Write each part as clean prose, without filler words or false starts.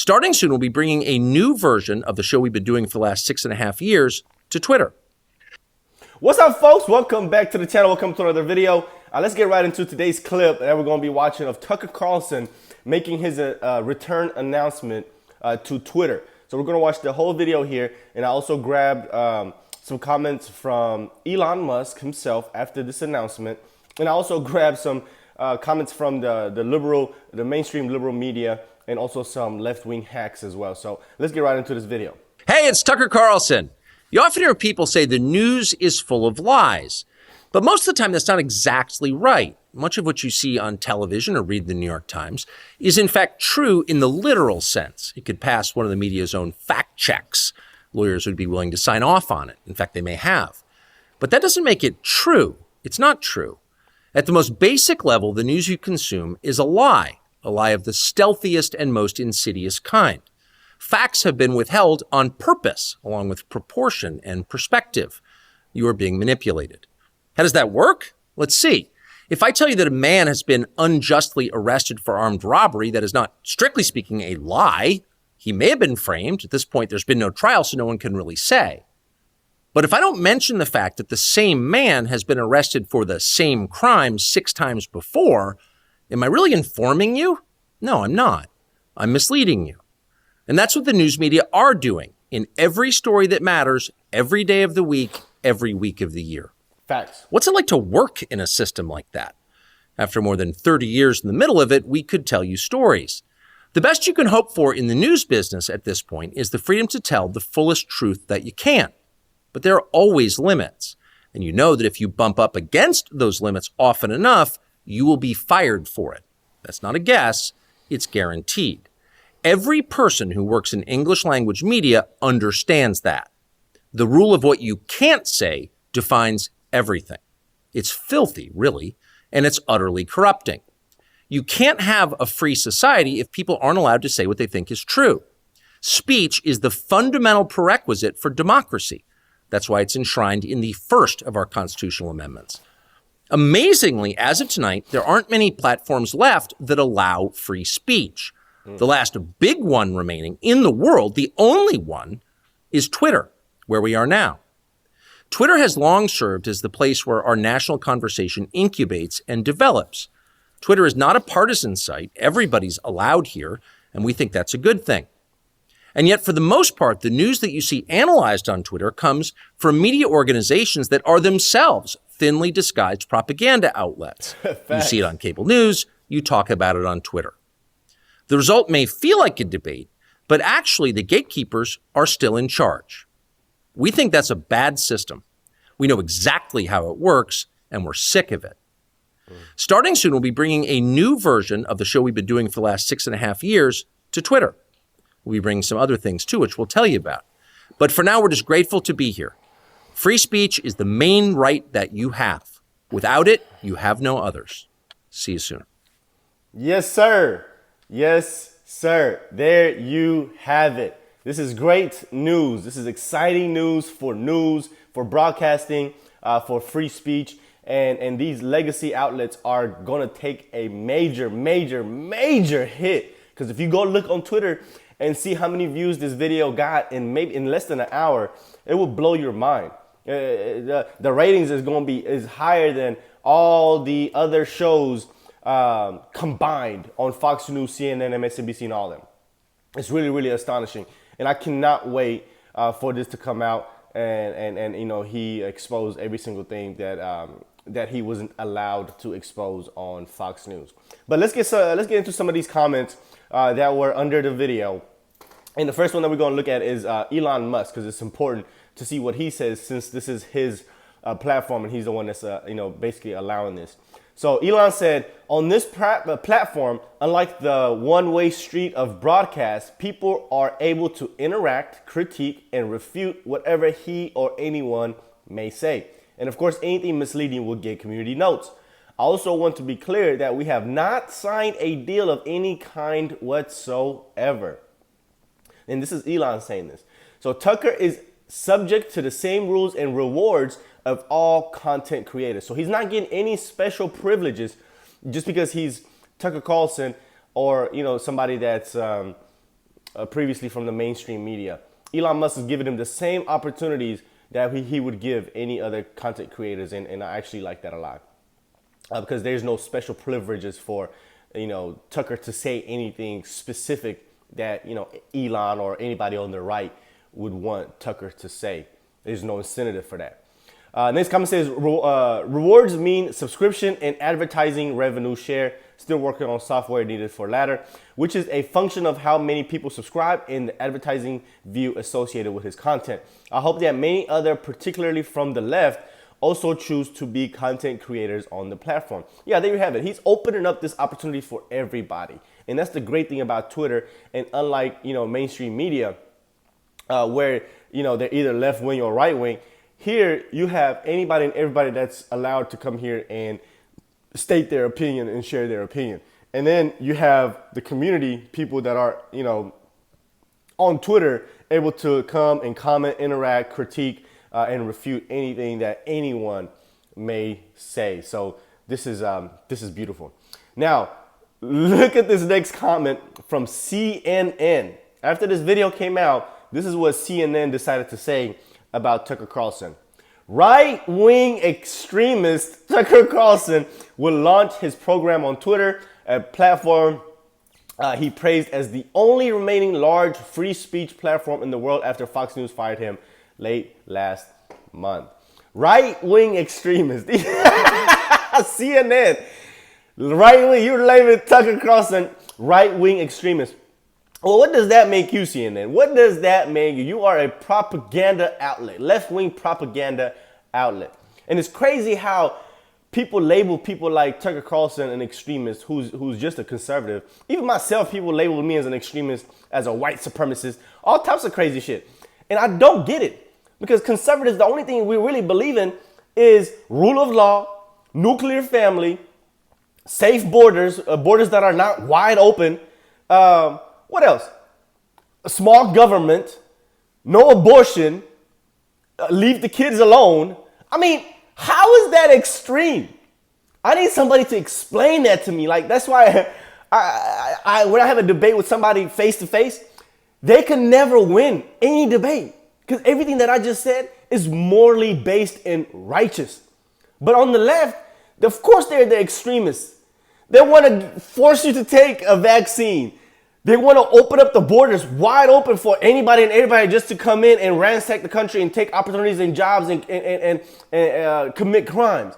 Starting soon, we'll be bringing a new version of the show we've been doing for the last 6.5 years to Twitter. What's up, folks? Welcome back to the channel. Welcome to another video. Let's get right into today's clip that we're going to be watching of Tucker Carlson making his return announcement to Twitter. So we're going to watch the whole video here, and I also grabbed some comments from Elon Musk himself after this announcement, and I also grabbed some comments from the mainstream liberal media, and also some left-wing hacks as well. So let's get right into this video. Hey, it's Tucker Carlson. You often hear people say the news is full of lies, but most of the time that's not exactly right. Much of what you see on television or read the New York Times is in fact true in the literal sense. It could pass one of the media's own fact checks. Lawyers would be willing to sign off on it. In fact, they may have. But that doesn't make it true. It's not true. At the most basic level, the news you consume is a lie of the stealthiest and most insidious kind. Facts have been withheld on purpose, along with proportion and perspective. You are being manipulated. How does that work? Let's see. If I tell you that a man has been unjustly arrested for armed robbery, that is not, strictly speaking, a lie. He may have been framed. At this point, there's been no trial, so no one can really say. But if I don't mention the fact that the same man has been arrested for the same crime 6 times before, am I really informing you? No, I'm not. I'm misleading you. And that's what the news media are doing in every story that matters, every day of the week, every week of the year. Facts. What's it like to work in a system like that? After more than 30 years in the middle of it, we could tell you stories. The best you can hope for in the news business at this point is the freedom to tell the fullest truth that you can. But there are always limits. And you know that if you bump up against those limits often enough, you will be fired for it. That's not a guess, it's guaranteed. Every person who works in English language media understands that. The rule of what you can't say defines everything. It's filthy, really, and it's utterly corrupting. You can't have a free society if people aren't allowed to say what they think is true. Speech is the fundamental prerequisite for democracy. That's why it's enshrined in the first of our constitutional amendments. Amazingly, as of tonight, there aren't many platforms left that allow free speech. The last big one remaining in the world, the only one, is Twitter, where we are now. Twitter has long served as the place where our national conversation incubates and develops. Twitter is not a partisan site. Everybody's allowed here, and we think that's a good thing. And yet, for the most part, the news that you see analyzed on Twitter comes from media organizations that are themselves thinly disguised propaganda outlets. You see it on cable news, you talk about it on Twitter. The result may feel like a debate, but actually the gatekeepers are still in charge. We think that's a bad system. We know exactly how it works, and we're sick of it. Starting soon, we'll be bringing a new version of the show we've been doing for the last 6.5 years to Twitter. We'll be bringing some other things too, which we'll tell you about. But for now, we're just grateful to be here. Free speech is the main right that you have. Without it, you have no others. See you soon. Yes, sir. Yes, sir. There you have it. This is great news. This is exciting news, for broadcasting, for free speech. And these legacy outlets are going to take a major hit. Because if you go look on Twitter and see how many views this video got in maybe in less than an hour, it will blow your mind. The ratings is higher than all the other shows combined on Fox News, CNN, MSNBC, and all of them. It's really astonishing. And I cannot wait for this to come out. And you know, he exposed every single thing that he wasn't allowed to expose on Fox News. But let's get into some of these comments that were under the video. And the first one that we're going to look at is Elon Musk, because it's important to see what he says, since this is his platform and he's the one that's basically allowing this. So Elon said, on this platform, unlike the one-way street of broadcast, people are able to interact, critique, and refute whatever he or anyone may say. And of course, anything misleading will get community notes. I also want to be clear that we have not signed a deal of any kind whatsoever. And this is Elon saying this. So Tucker is subject to the same rules and rewards of all content creators. So he's not getting any special privileges just because he's Tucker Carlson or somebody that's previously from the mainstream media. Elon Musk is giving him the same opportunities that he would give any other content creators, and I actually like that a lot. Because there's no special privileges for, Tucker to say anything specific that, Elon or anybody on the right would want Tucker to say. There's no incentive for that. Next comment says, rewards mean subscription and advertising revenue share. Still working on software needed for latter, which is a function of how many people subscribe and the advertising view associated with his content. I hope that many other, particularly from the left, also choose to be content creators on the platform. Yeah, there you have it. He's opening up this opportunity for everybody. And that's the great thing about Twitter. And unlike, mainstream media, where, they're either left wing or right wing, here you have anybody and everybody that's allowed to come here and state their opinion and share their opinion. And then you have the community, people that are, on Twitter, able to come and comment, interact, critique, and refute anything that anyone may say. So this is beautiful. Now, look at this next comment from CNN. After this video came out, this is what CNN decided to say about Tucker Carlson. Right-wing extremist Tucker Carlson will launch his program on Twitter, a platform he praised as the only remaining large free speech platform in the world after Fox News fired him late last month. Right-wing extremist. CNN. Right-wing, you're labeling Tucker Carlson right-wing extremist. Well, what does that make you, CNN? What does that make you? You are a propaganda outlet, left-wing propaganda outlet. And it's crazy how people label people like Tucker Carlson an extremist who's just a conservative. Even myself, people label me as an extremist, as a white supremacist, all types of crazy shit. And I don't get it, because conservatives, the only thing we really believe in is rule of law, nuclear family, safe borders, borders that are not wide open. What else? A small government, no abortion, leave the kids alone. I mean, how is that extreme? I need somebody to explain that to me. Like, that's why when I have a debate with somebody face to face, they can never win any debate, because everything that I just said is morally based and righteous. But on the left, of course, they're the extremists. They want to force you to take a vaccine. They want to open up the borders wide open for anybody and everybody just to come in and ransack the country and take opportunities and jobs and commit crimes.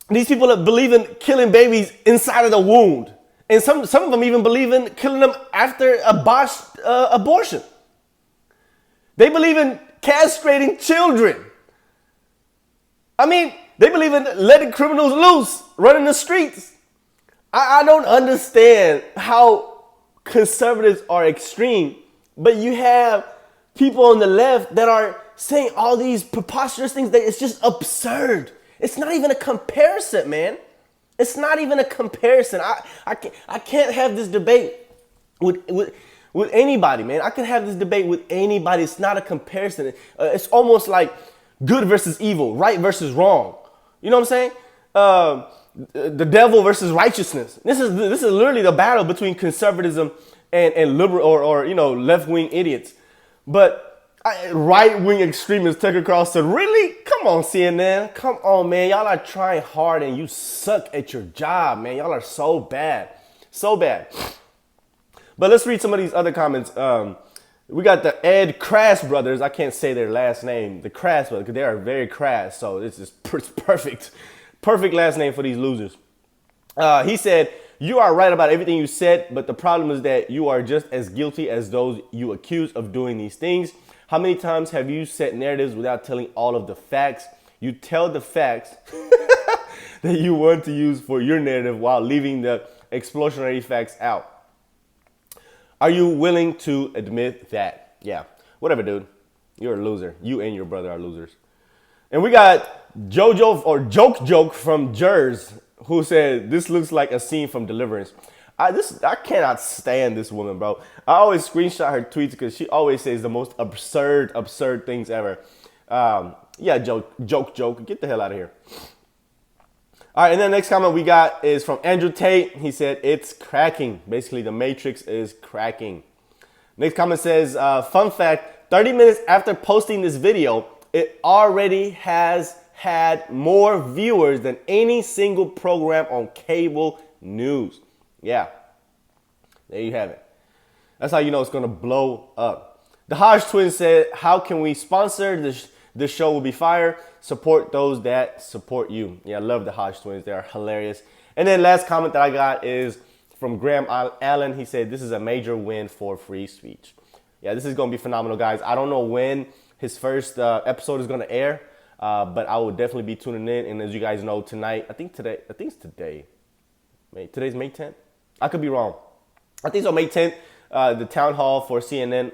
These people believe in killing babies inside of the womb. And some of them even believe in killing them after abortion. They believe in castrating children. I mean, they believe in letting criminals loose, running the streets. I don't understand how conservatives are extreme, but you have people on the left that are saying all these preposterous things that it's just absurd. It's not even a comparison, man. It's not even a comparison. I can't have this debate with anybody, man. I can have this debate with anybody. It's not a comparison. It's almost like good versus evil, right versus wrong. You know what I'm saying? The devil versus righteousness. This is literally the battle between conservatism and liberal or left-wing idiots. But right-wing extremists, Tucker Carlson, really? Come on, CNN. Come on, man. Y'all are trying hard and you suck at your job, man. Y'all are so bad. So bad. But let's read some of these other comments. We got the Ed Crass brothers. I can't say their last name. The Crass brothers, because they are very crass. So this is perfect. Perfect last name for these losers. He said, you are right about everything you said, but the problem is that you are just as guilty as those you accuse of doing these things. How many times have you set narratives without telling all of the facts? You tell the facts that you want to use for your narrative while leaving the explosionary facts out. Are you willing to admit that? Yeah, whatever, dude. You're a loser. You and your brother are losers. And we got Jojo or Joke from Jers, who said, this looks like a scene from Deliverance. I cannot stand this woman, bro. I always screenshot her tweets because she always says the most absurd things ever. Yeah, joke. Get the hell out of here. All right, and then the next comment we got is from Andrew Tate. He said, it's cracking. Basically, the Matrix is cracking. Next comment says, fun fact, 30 minutes after posting this video, it already has had more viewers than any single program on cable news. Yeah, there you have it. That's how you know it's going to blow up. The Hodge twins said, how can we sponsor this? This show will be fire. Support those that support you. Yeah, I love the Hodge twins. They are hilarious. And then last comment that I got is from Graham Allen. He said, this is a major win for free speech. Yeah, this is going to be phenomenal, guys. I don't know when his first episode is going to air, but I will definitely be tuning in. And as you guys know, tonight, I think it's today. Today's May 10th? I could be wrong. I think it's on May 10th. The town hall for CNN,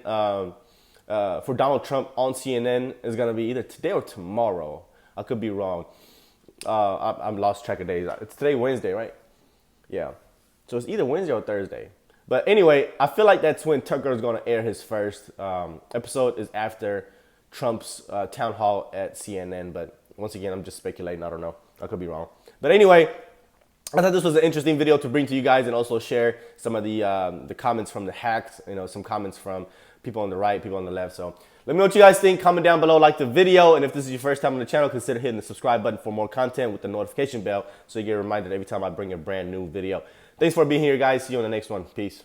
for Donald Trump on CNN is going to be either today or tomorrow. I could be wrong. I'm lost track of days. It's today, Wednesday, right? Yeah. So it's either Wednesday or Thursday. But anyway, I feel like that's when Tucker is going to air his first episode is after Trump's town hall at CNN. But once again, I'm just speculating. I don't know. I could be wrong. But anyway, I thought this was an interesting video to bring to you guys and also share some of the comments from the hacks, some comments from people on the right, people on the left. So let me know what you guys think. Comment down below, like the video. And if this is your first time on the channel, consider hitting the subscribe button for more content with the notification bell so you get reminded every time I bring a brand new video. Thanks for being here, guys. See you on the next one. Peace.